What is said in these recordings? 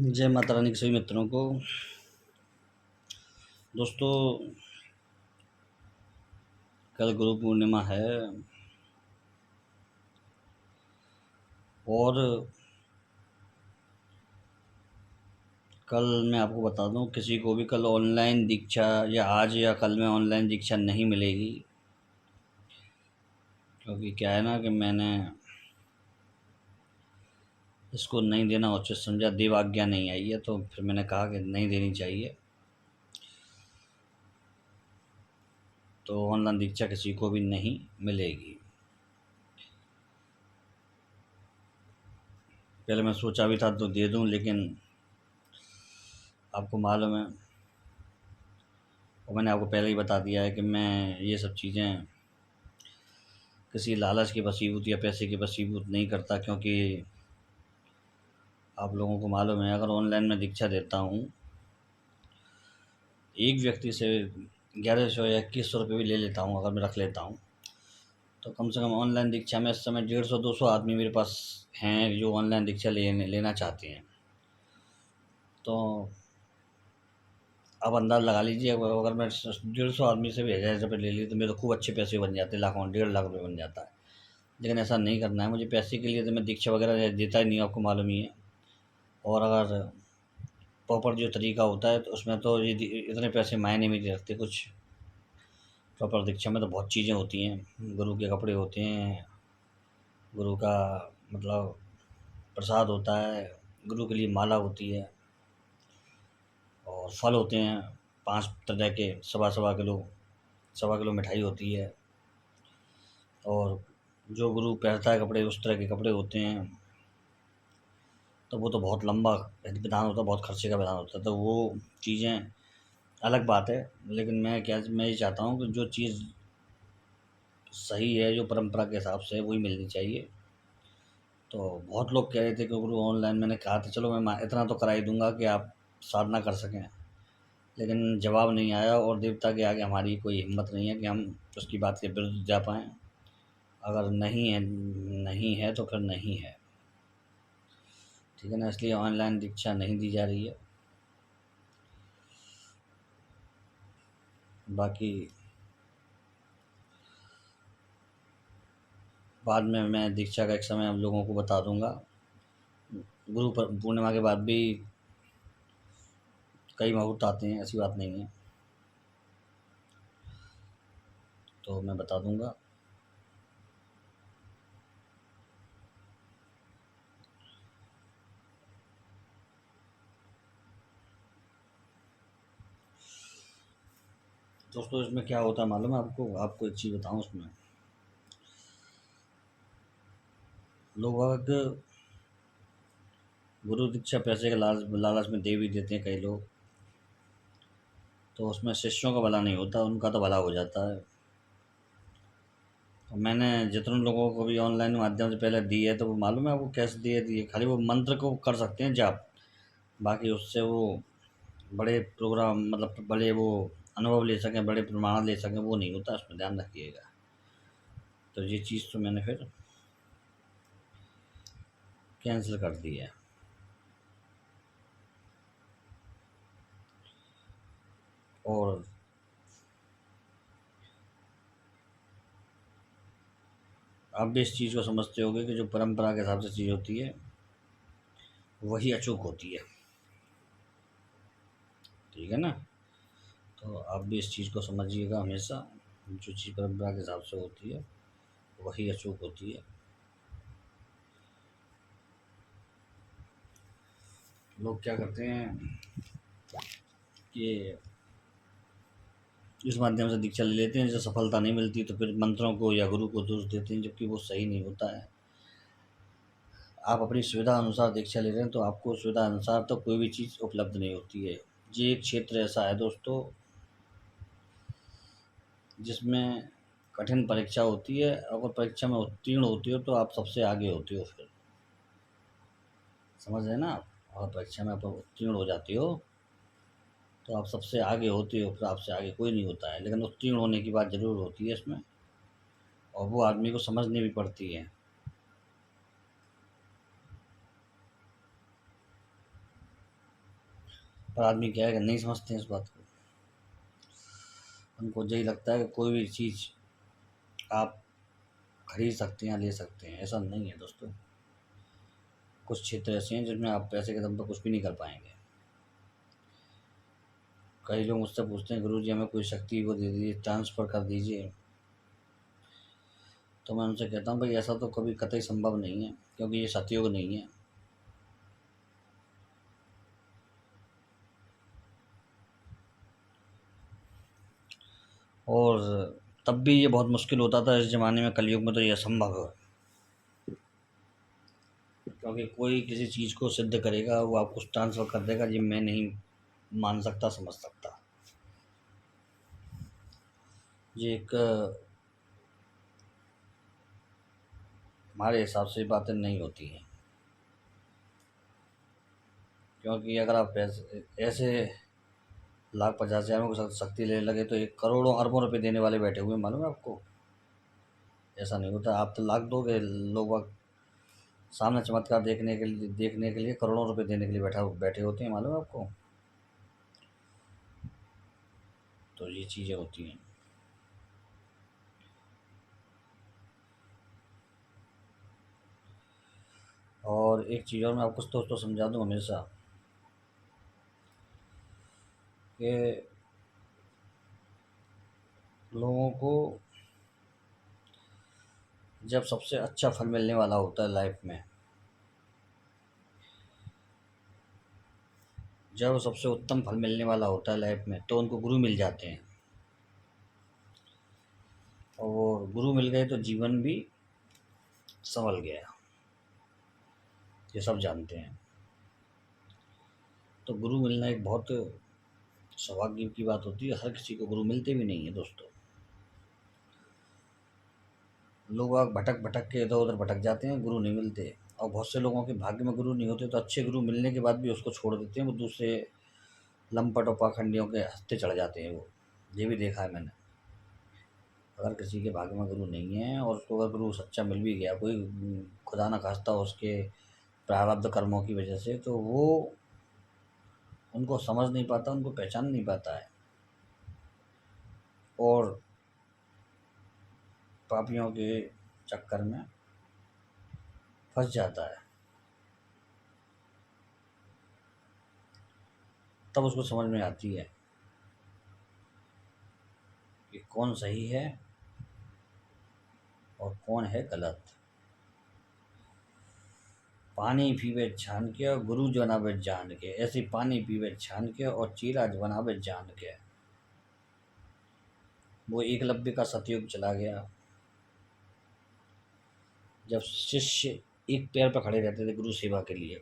जय माता रानी के सभी मित्रों को। दोस्तों, कल गुरु पूर्णिमा है और कल मैं आपको बता दूं, किसी को भी कल ऑनलाइन दीक्षा या आज या कल में ऑनलाइन दीक्षा नहीं मिलेगी। क्योंकि क्या है ना कि मैंने इसको नहीं देना उचित समझा, देव आज्ञा नहीं आई है, तो फिर मैंने कहा कि नहीं देनी चाहिए। तो ऑनलाइन दीक्षा किसी को भी नहीं मिलेगी। पहले मैं सोचा भी था तो दे दूं, लेकिन आपको मालूम है और मैंने आपको पहले ही बता दिया है कि मैं ये सब चीज़ें किसी लालच के वशीभूत या पैसे के वशीभूत नहीं करता। क्योंकि आप लोगों को मालूम है, अगर ऑनलाइन में दीक्षा देता हूँ, एक व्यक्ति से 1100 या 2100 रुपये भी ले लेता हूँ, अगर मैं रख लेता हूँ, तो कम से कम ऑनलाइन दीक्षा में इस समय 150-200 आदमी मेरे पास हैं जो ऑनलाइन दीक्षा लेना चाहते हैं। तो आप अंदाज़ लगा लीजिए, अगर मैं 150 आदमी से भी 1000 रुपये ले ली तो मेरे तो खूब अच्छे पैसे बन जाते, लाखों 1.5 लाख रुपये बन जाता है। लेकिन ऐसा नहीं करना है मुझे। पैसे के लिए तो मैं दीक्षा वगैरह देता ही नहीं, आपको मालूम ही है। और अगर प्रॉपर जो तरीका होता है तो उसमें तो ये इतने पैसे मायने में नहीं रखते कुछ। प्रॉपर दीक्षा में तो बहुत चीज़ें होती हैं, गुरु के कपड़े होते हैं, गुरु का मतलब प्रसाद होता है, गुरु के लिए माला होती है और फल होते हैं 5 तरह के, 1.25 किलो 1.25 किलो मिठाई होती है। और जो गुरु पहनता है कपड़े उस तरह के कपड़े होते हैं। तो वो तो बहुत लंबा विधान होता है, बहुत खर्चे का विधान होता है, तो वो चीज़ें अलग बात है। लेकिन मैं ये चाहता हूँ कि जो चीज़ सही है, जो परंपरा के हिसाब से है, वही मिलनी चाहिए। तो बहुत लोग कह रहे थे कि गुरु ऑनलाइन, मैंने कहा था चलो मैं इतना तो करा ही दूंगा कि आप साधना कर सकें। लेकिन जवाब नहीं आया और देवता के आगे हमारी कोई हिम्मत नहीं है कि हम उसकी बात के विरुद्ध जा पाएँ। अगर नहीं है तो फिर नहीं है, ठीक है ना। इसलिए ऑनलाइन दीक्षा नहीं दी जा रही है। बाकी बाद में मैं दीक्षा का एक समय आप लोगों को बता दूंगा। गुरु पूर्णिमा के बाद भी कई मुहूर्त आते हैं, ऐसी बात नहीं है, तो मैं बता दूंगा। दोस्तों, इसमें क्या होता है मालूम है आपको? आपको एक चीज़ बताऊं, उसमें लोग गुरु दीक्षा पैसे के लालच में दे भी देते हैं कई लोग। तो उसमें शिष्यों का भला नहीं होता, उनका तो भला हो जाता है। तो मैंने जितने लोगों को भी ऑनलाइन माध्यम से पहले दी है, तो वो मालूम है आपको कैसे दिए खाली वो मंत्र को कर सकते हैं जाप। बाकी उससे वो बड़े प्रोग्राम मतलब बड़े वो अनुभव ले सकें, बड़े प्रमाण ले सकें, वो नहीं होता। उसमें ध्यान रखिएगा। तो ये चीज़ तो मैंने फिर कैंसिल कर दी है। और आप भी इस चीज़ को समझते होंगे कि जो परंपरा के हिसाब से चीज़ होती है वही अचूक होती है, ठीक है ना। तो आप भी इस चीज़ को समझिएगा हमेशा, जो चीज़ परंपरा के हिसाब से होती है वही अचूक होती है। लोग क्या करते हैं कि इस माध्यम से दीक्षा ले लेते हैं, जैसे सफलता नहीं मिलती तो फिर मंत्रों को या गुरु को दोष देते हैं, जबकि वो सही नहीं होता है। आप अपनी सुविधा अनुसार दीक्षा ले रहे हैं तो आपको सुविधा अनुसार तो कोई भी चीज़ उपलब्ध नहीं होती है। ये एक क्षेत्र ऐसा है दोस्तों जिसमें कठिन परीक्षा होती है। अगर परीक्षा में उत्तीर्ण होती हो तो आप सबसे आगे होते हो। फिर समझ रहे हैं ना आप? अगर परीक्षा में आप उत्तीर्ण हो जाती हो तो आप सबसे आगे होते हो, फिर आपसे आगे कोई नहीं होता है। लेकिन उत्तीर्ण होने की बात ज़रूर होती है इसमें, और वो आदमी को समझनी भी पड़ती है। पर आदमी क्या है कि नहीं समझते हैं इस बात को। उनको यही लगता है कि कोई भी चीज़ आप खरीद सकते हैं या ले सकते हैं, ऐसा नहीं है दोस्तों। कुछ क्षेत्र ऐसे हैं जिनमें आप पैसे के दम पर कुछ भी नहीं कर पाएंगे। कई लोग मुझसे पूछते हैं, गुरु जी हमें कोई शक्ति वो दे दीजिए, ट्रांसफ़र कर दीजिए। तो मैं उनसे कहता हूँ भाई ऐसा तो कभी कतई संभव नहीं है, क्योंकि ये सतयुग नहीं है। और तब भी ये बहुत मुश्किल होता था इस ज़माने में, कलयुग में तो ये असंभव है। क्योंकि कोई किसी चीज़ को सिद्ध करेगा, वो आपको ट्रांसफ़र कर देगा, ये मैं नहीं मान सकता, समझ सकता। ये एक हमारे हिसाब से बातें नहीं होती हैं। क्योंकि अगर आप पैसे ऐसे लाख 50,000 में शक्ति लेने लगे तो एक करोड़ों अरबों रुपए देने वाले बैठे हुए हैं, मालूम है आपको। ऐसा नहीं होता, आप तो लाख दोगे, लोग बाग सामने चमत्कार देखने के लिए करोड़ों रुपए देने के लिए बैठे होते हैं, मालूम है आपको। तो ये चीज़ें होती हैं। और एक चीज़ और मैं आपको दोस्तों समझा दूँ हमेशा कि लोगों को जब सबसे अच्छा फल मिलने वाला होता है लाइफ में, जब सबसे उत्तम फल मिलने वाला होता है लाइफ में, तो उनको गुरु मिल जाते हैं। और गुरु मिल गए तो जीवन भी संभल गया, ये सब जानते हैं। तो गुरु मिलना एक बहुत सौभाग्य की बात होती है। हर किसी को गुरु मिलते भी नहीं है दोस्तों। लोग आग भटक भटक के इधर उधर भटक जाते हैं, गुरु नहीं मिलते। और बहुत से लोगों के भाग्य में गुरु नहीं होते, तो अच्छे गुरु मिलने के बाद भी उसको छोड़ देते हैं, वो दूसरे लंपट और पाखंडियों के हत्थे चढ़ जाते हैं वो। ये भी देखा है मैंने। अगर किसी के भाग्य में गुरु नहीं है और उसको अगर गुरु सच्चा मिल भी गया, कोई खुदा ना खास्ता उसके प्रारब्ध कर्मों की वजह से, तो वो उनको समझ नहीं पाता, उनको पहचान नहीं पाता है, और पापियों के चक्कर में फंस जाता है। तब उसको समझ में आती है कि कौन सही है और कौन है गलत। पानी पीवे छान के और गुरु जो बनावे जान के, ऐसे पानी पीवे छान के और चीरा जो बनावे जान के। वो एकलव्य का सतयुग चला गया, जब शिष्य एक पैर पर खड़े रहते थे गुरु सेवा के लिए।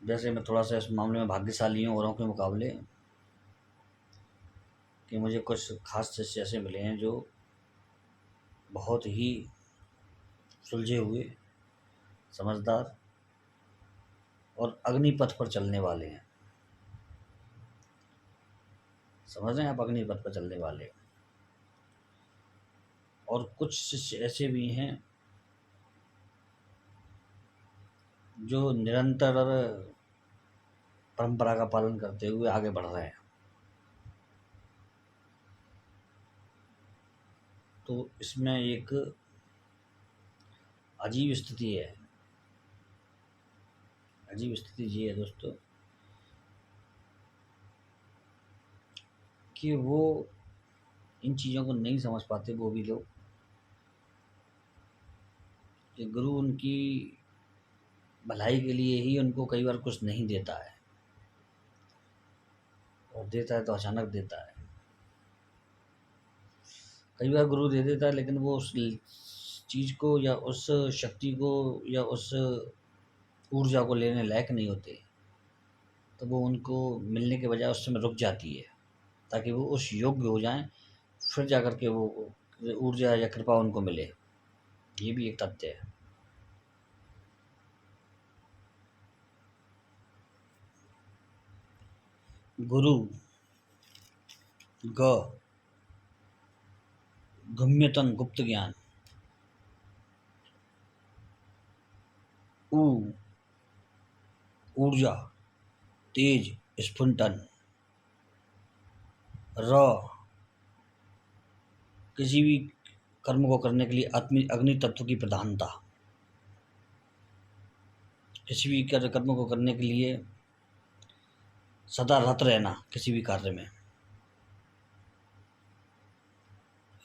वैसे मैं थोड़ा सा इस मामले में भाग्यशाली हूँ औरों के मुकाबले, कि मुझे कुछ खास शिष्य ऐसे मिले हैं जो बहुत ही सुलझे हुए, समझदार और अग्निपथ पर चलने वाले हैं। समझ रहे हैं आप, अग्निपथ पर चलने वाले। और कुछ शिष्य ऐसे भी हैं जो निरंतर परंपरा का पालन करते हुए आगे बढ़ रहे हैं। तो इसमें एक अजीब स्थिति है। अजीब स्थिति ये है दोस्तों कि वो इन चीज़ों को नहीं समझ पाते, वो भी लोग, कि गुरु उनकी भलाई के लिए ही उनको कई बार कुछ नहीं देता है, और देता है तो अचानक देता है। कई बार गुरु दे देता है, लेकिन वो उस चीज़ को या उस शक्ति को या उस ऊर्जा को लेने लायक नहीं होते, तो वो उनको मिलने के बजाय उस समय रुक जाती है, ताकि वो उस योग्य हो जाएं, फिर जा कर के वो ऊर्जा या कृपा उनको मिले। ये भी एक तथ्य है। गुरु ग गम्यतन गुप्त ज्ञान, ऊ ऊर्जा, तेज, स्फुटन। र, किसी भी कर्म को करने के लिए अग्नि तत्व की प्रधानता। किसी भी कर्म को करने के लिए सदा रत रहना किसी भी कार्य में।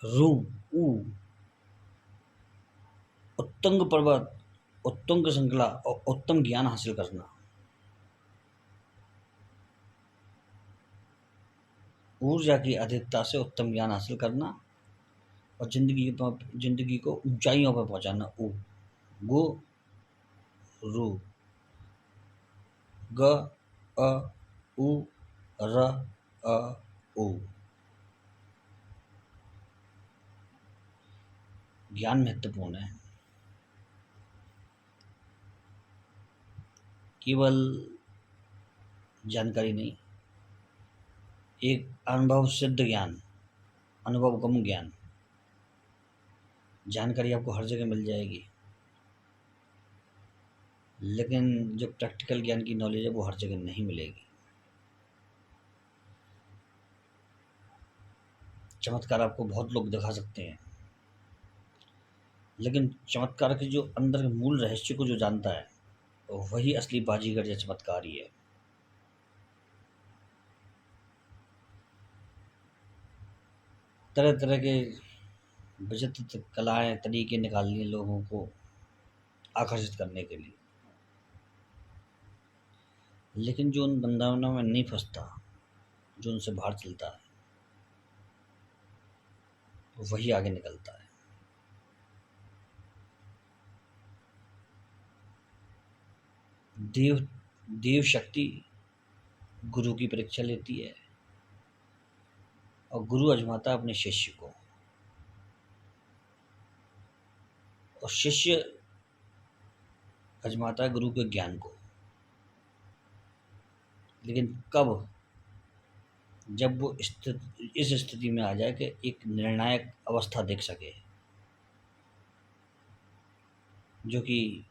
रू, ऊ, उत्तुंग पर्वत, उत्तुंग श्रृंखला और उत्तम ज्ञान हासिल करना। ऊर्जा की अधिकता से उत्तम ज्ञान हासिल करना और जिंदगी को ऊंचाइयों पर पहुंचाना। ऊ, गु, रू, ग, अ, उ, र, अ, उ। ज्ञान महत्वपूर्ण है, केवल जानकारी नहीं, एक अनुभव सिद्ध ज्ञान, अनुभवगम ज्ञान। जानकारी आपको हर जगह मिल जाएगी, लेकिन जो प्रैक्टिकल ज्ञान की नॉलेज है वो हर जगह नहीं मिलेगी। चमत्कार आपको बहुत लोग दिखा सकते हैं, लेकिन चमत्कार के जो अंदर के मूल रहस्य को जो जानता है वही असली बाजीगर या चमत्कारी है। तरह तरह के विचित्र कलाएं, तरीके निकालने लोगों को आकर्षित करने के लिए, लेकिन जो उन बंधनों में नहीं फंसता, जो उनसे बाहर चलता है, वही आगे निकलता है। देव शक्ति गुरु की परीक्षा लेती है और गुरु आजमाता है अपने शिष्य को, और शिष्य आजमाता है गुरु के ज्ञान को। लेकिन कब? जब वो इस स्थिति में आ जाए कि एक निर्णायक अवस्था देख सके, जो कि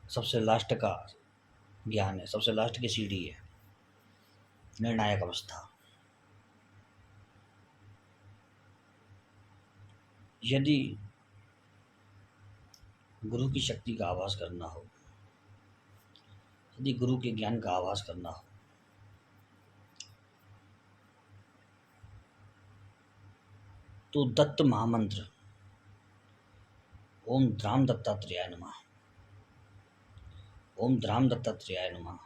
सबसे लास्ट का ज्ञान है, सबसे लास्ट की सीढ़ी है, निर्णायक अवस्था। यदि गुरु की शक्ति का आभास करना हो, यदि गुरु के ज्ञान का आभास करना हो, तो दत्त महामंत्र ओम द्राम दत्तात्रेयाय नमः, ओम द्राम दत्तात्रेयाय नमः,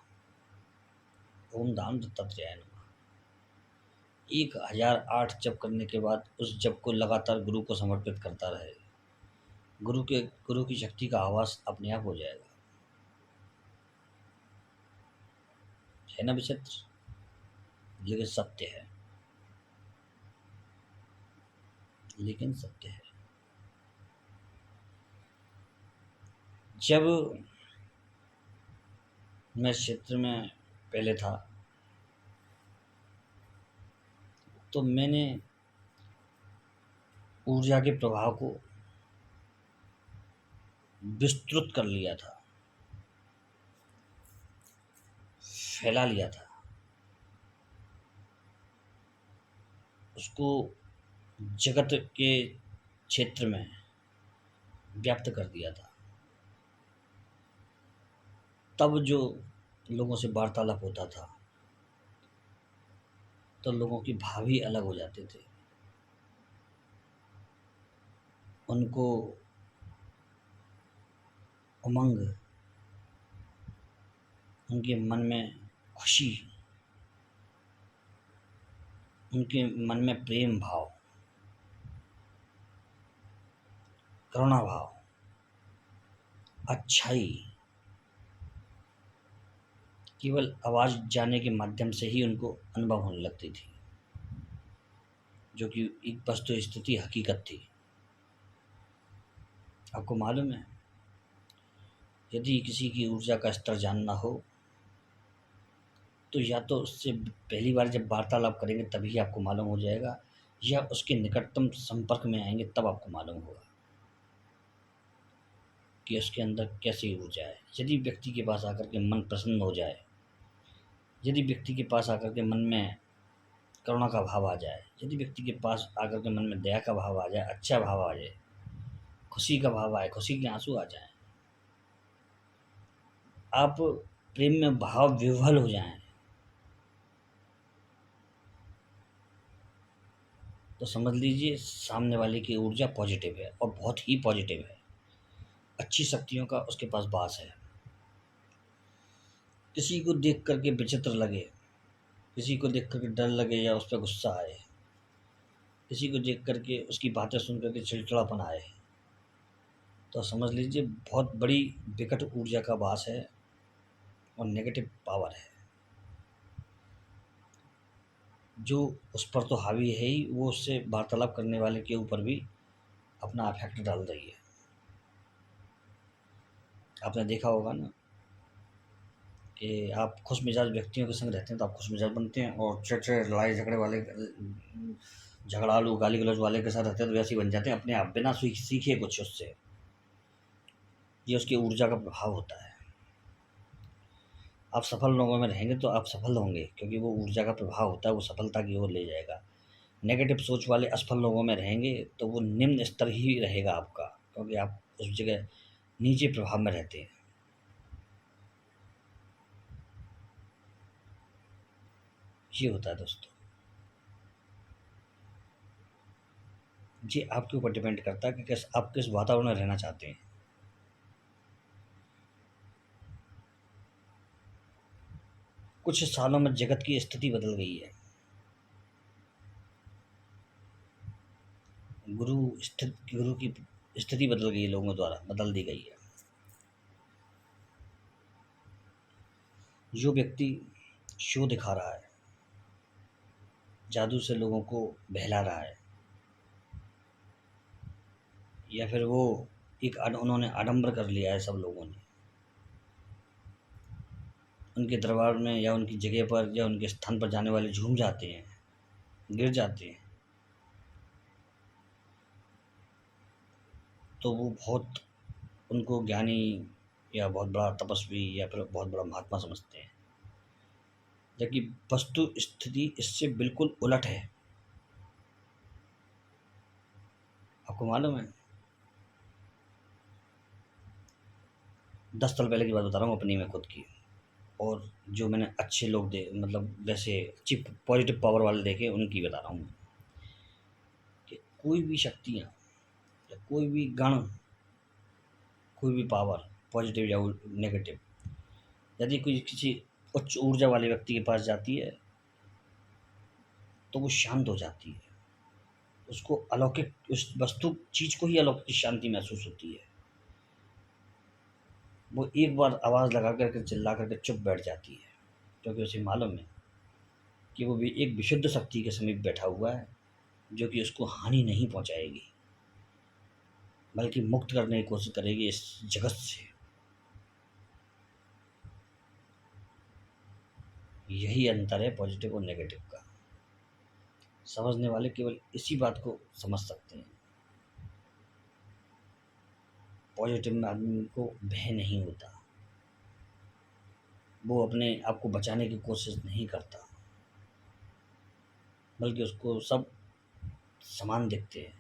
ओम धाम दत्तात्रेयाय नमः 1008 जप करने के बाद उस जप को लगातार गुरु को समर्पित करता रहे, गुरु की शक्ति का आभास अपने आप हो जाएगा। है ना विचित्र, लेकिन सत्य है, लेकिन सत्य है। जब मैं इस क्षेत्र में पहले था तो मैंने ऊर्जा के प्रभाव को विस्तृत कर लिया था, फैला लिया था, उसको जगत के क्षेत्र में व्याप्त कर दिया था। तब जो लोगों से वार्तालाप होता था तो लोगों की भाव ही अलग हो जाते थे, उनको उमंग, उनके मन में खुशी, उनके मन में प्रेम भाव, करुणा भाव, अच्छाई केवल आवाज़ जाने के माध्यम से ही उनको अनुभव होने लगती थी, जो कि एक वस्तु स्थिति हकीकत थी। आपको मालूम है, यदि किसी की ऊर्जा का स्तर जानना हो तो या तो उससे पहली बार जब वार्तालाप करेंगे तभी आपको मालूम हो जाएगा, या उसके निकटतम संपर्क में आएंगे तब आपको मालूम होगा कि उसके अंदर कैसी ऊर्जा है। यदि व्यक्ति के पास आकर के मन प्रसन्न हो जाए यदि व्यक्ति के पास आकर के मन में करुणा का भाव आ जाए, यदि व्यक्ति के पास आकर के मन में दया का भाव आ जाए, अच्छा भाव आ जाए, खुशी का भाव आए, खुशी के आंसू आ जाएँ, आप प्रेम में भाव विह्वल हो जाएँ, तो समझ लीजिए सामने वाले की ऊर्जा पॉजिटिव है और बहुत ही पॉजिटिव है। अच्छी शक्तियों का उसके पास वास है। किसी को देख कर के विचित्र लगे, किसी को देख कर के डर लगे या उस पे गुस्सा आए, किसी को देख कर के उसकी बातें सुन कर के चिड़चिड़ापन आए, तो समझ लीजिए बहुत बड़ी विकट ऊर्जा का वास है और नेगेटिव पावर है, जो उस पर तो हावी है ही, वो उससे वार्तालाप करने वाले के ऊपर भी अपना इफ़ेक्ट डाल रही है। आपने देखा होगा ना कि आप खुशमिजाज व्यक्तियों के संग रहते हैं तो आप खुशमिजाज बनते हैं, और चिड़चिड़े लड़ाई झगड़े वाले झगड़ालू गाली गलौज वाले के साथ रहते हैं तो वैसे ही बन जाते हैं अपने आप, बिना सीखे कुछ उससे। ये उसकी ऊर्जा का प्रभाव होता है। आप सफल लोगों में रहेंगे तो आप सफल होंगे, क्योंकि वो ऊर्जा का प्रभाव होता है, वो सफलता की ओर ले जाएगा। नेगेटिव सोच वाले असफल लोगों में रहेंगे तो वो निम्न स्तर ही रहेगा आपका, क्योंकि आप उस जगह नीचे प्रभाव में रहते हैं। ये होता है दोस्तों। ये आपके ऊपर डिपेंड करता है कि आप किस वातावरण में रहना चाहते हैं। कुछ सालों में जगत की स्थिति बदल गई है। गुरु की स्थिति बदल गई है, लोगों द्वारा बदल दी गई है। जो व्यक्ति शो दिखा रहा है, जादू से लोगों को बहला रहा है, या फिर वो उन्होंने आडंबर कर लिया है, सब लोगों ने उनके दरबार में या उनकी जगह पर या उनके स्थान पर जाने वाले झूम जाते हैं, गिर जाते हैं, तो वो बहुत उनको ज्ञानी या बहुत बड़ा तपस्वी या फिर बहुत बड़ा महात्मा समझते हैं, जबकि वस्तु स्थिति इससे बिल्कुल उलट है। आपको मालूम है, 10 साल पहले की बात बता रहा हूँ अपनी, मैं खुद की, और जो मैंने अच्छे लोग मतलब वैसे अच्छी पॉजिटिव पावर वाले देखे उनकी बता रहा हूँ कि कोई भी शक्तियाँ या कोई भी गण, कोई भी पावर, पॉजिटिव या नेगेटिव, यदि कोई किसी उच्च ऊर्जा वाले व्यक्ति के पास जाती है तो वो शांत हो जाती है। उसको अलौकिक, उस वस्तु चीज़ को ही अलौकिक शांति महसूस होती है। वो एक बार आवाज़ लगा करके चिल्ला करके चुप बैठ जाती है, क्योंकि उसे मालूम है कि वो भी एक विशुद्ध शक्ति के समीप बैठा हुआ है, जो कि उसको हानि नहीं पहुंचाएगी, बल्कि मुक्त करने की कोशिश करेगी इस जगत से। यही अंतर है पॉजिटिव और नेगेटिव का। समझने वाले केवल इसी बात को समझ सकते हैं। पॉजिटिव में आदमी को भय नहीं होता, वो अपने आप को बचाने की कोशिश नहीं करता, बल्कि उसको सब समान दिखते हैं।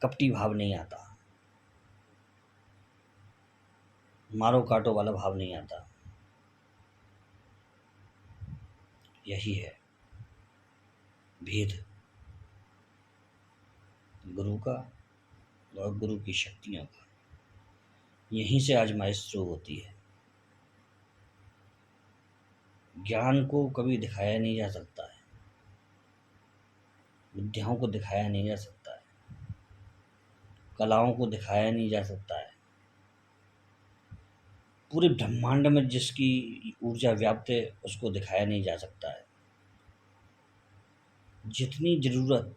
कपटी भाव नहीं आता, मारो काटो वाला भाव नहीं आता। यही है भेद गुरु का और गुरु की शक्तियों का। यहीं से आजमाइश शुरू होती है। ज्ञान को कभी दिखाया नहीं जा सकता है, विद्याओं को दिखाया नहीं जा सकता है, कलाओं को दिखाया नहीं जा सकता है। पूरे ब्रह्मांड में जिसकी ऊर्जा व्याप्त है उसको दिखाया नहीं जा सकता है। जितनी जरूरत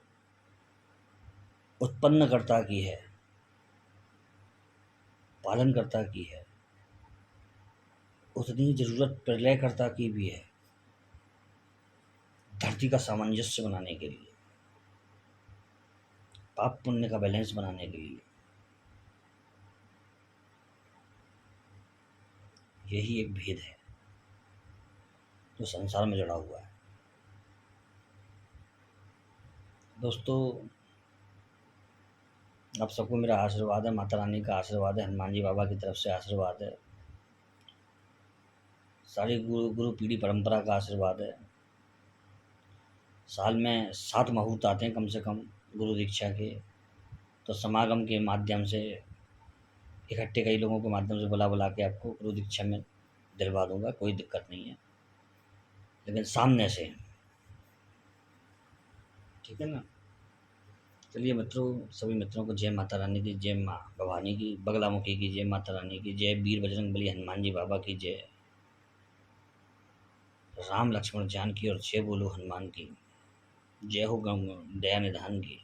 उत्पन्नकर्ता की है, पालनकर्ता की है, उतनी जरूरत प्रलयकर्ता की भी है, धरती का सामंजस्य बनाने के लिए, पाप पुण्य का बैलेंस बनाने के लिए। यही एक भेद है जो संसार में जुड़ा हुआ है। दोस्तों, आप सबको मेरा आशीर्वाद है, माता रानी का आशीर्वाद है, हनुमान जी बाबा की तरफ से आशीर्वाद है, सारी गुरु पीढ़ी परंपरा का आशीर्वाद है। साल में 7 मुहूर्त आते हैं कम से कम गुरु दीक्षा के, तो समागम के माध्यम से इकट्ठे कई लोगों के माध्यम से बुला बुला के आपको गुरु दीक्षा में दिलवा दूंगा, कोई दिक्कत नहीं है, लेकिन सामने से, ठीक है ना। चलिए मित्रों, सभी मित्रों को जय माता रानी की, जय माँ भवानी की, बगलामुखी की जय, माता रानी की जय, वीर बजरंगबली हनुमान जी बाबा की जय, राम लक्ष्मण जानकी और जय बोलो हनुमान की, जय हो गम दया निधान की।